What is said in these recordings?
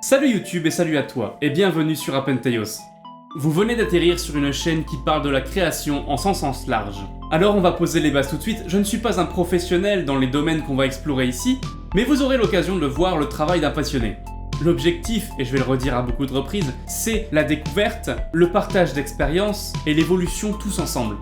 Salut YouTube et salut à toi, et bienvenue sur Appentheos. Vous venez d'atterrir sur une chaîne qui parle de la création en son sens large. Alors on va poser les bases tout de suite, je ne suis pas un professionnel dans les domaines qu'on va explorer ici, mais vous aurez l'occasion de voir le travail d'un passionné. L'objectif, et je vais le redire à beaucoup de reprises, c'est la découverte, le partage d'expériences et l'évolution tous ensemble.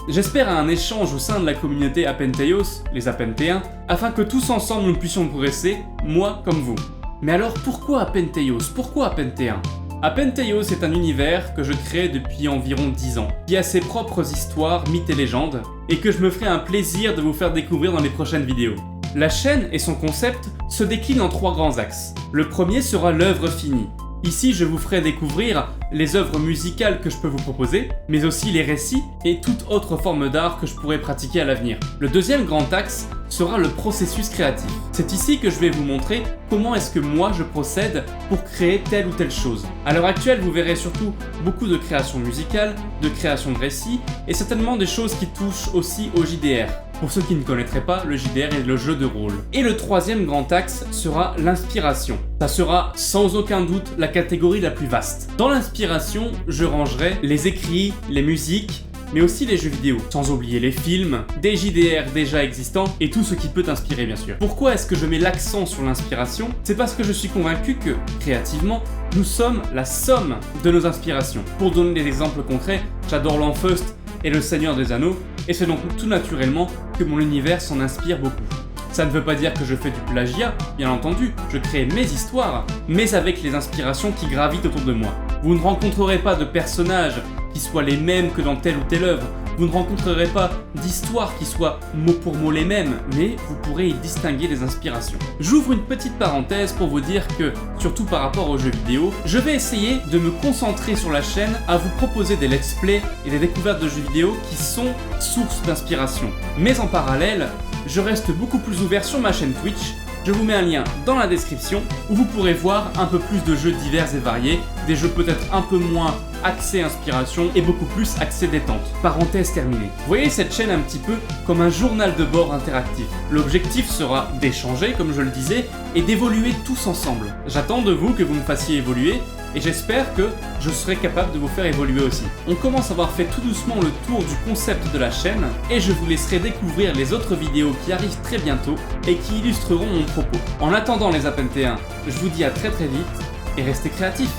J'espère à un échange au sein de la communauté Appentheos, les Appenthéens, afin que tous ensemble nous puissions progresser, moi comme vous. Mais alors pourquoi Appentheos? Pourquoi Appenthéens? Appentheos est un univers que je crée depuis environ 10 ans, qui a ses propres histoires, mythes et légendes, et que je me ferai un plaisir de vous faire découvrir dans les prochaines vidéos. La chaîne et son concept se déclinent en 3 grands axes. Le premier sera l'œuvre finie. Ici, je vous ferai découvrir les œuvres musicales que je peux vous proposer, mais aussi les récits et toute autre forme d'art que je pourrais pratiquer à l'avenir. Le deuxième grand axe sera le processus créatif. C'est ici que je vais vous montrer comment est-ce que moi je procède pour créer telle ou telle chose. À l'heure actuelle, vous verrez surtout beaucoup de création musicale, de création de récits, et certainement des choses qui touchent aussi au JDR. Pour ceux qui ne connaîtraient pas, le JDR est le jeu de rôle. Et le troisième grand axe sera l'inspiration. Ça sera sans aucun doute la catégorie la plus vaste. Dans l'inspiration, je rangerai les écrits, les musiques, mais aussi les jeux vidéo, sans oublier les films, des JDR déjà existants et tout ce qui peut inspirer bien sûr. Pourquoi est-ce que je mets l'accent sur l'inspiration? C'est parce que je suis convaincu que, créativement, nous sommes la somme de nos inspirations. Pour donner des exemples concrets, j'adore l'Enfeust et le Seigneur des Anneaux, et c'est donc tout naturellement que mon univers s'en inspire beaucoup. Ça ne veut pas dire que je fais du plagiat, bien entendu, je crée mes histoires, mais avec les inspirations qui gravitent autour de moi. Vous ne rencontrerez pas de personnages qui soient les mêmes que dans telle ou telle œuvre, vous ne rencontrerez pas d'histoires qui soient mot pour mot les mêmes, mais vous pourrez y distinguer des inspirations. J'ouvre une petite parenthèse pour vous dire que, surtout par rapport aux jeux vidéo, je vais essayer de me concentrer sur la chaîne à vous proposer des let's play et des découvertes de jeux vidéo qui sont source d'inspiration. Mais en parallèle, je reste beaucoup plus ouvert sur ma chaîne Twitch. Je vous mets un lien dans la description où vous pourrez voir un peu plus de jeux divers et variés, des jeux peut-être un peu moins axés inspiration et beaucoup plus axés détente. Parenthèse terminée. Voyez cette chaîne un petit peu comme un journal de bord interactif. L'objectif sera d'échanger, comme je le disais, et d'évoluer tous ensemble. J'attends de vous que vous me fassiez évoluer et j'espère que je serai capable de vous faire évoluer aussi. On commence à avoir fait tout doucement le tour du concept de la chaîne et je vous laisserai découvrir les autres vidéos qui arrivent très bientôt et qui illustreront mon propos. En attendant les Appenthéens, je vous dis à très vite et restez créatifs.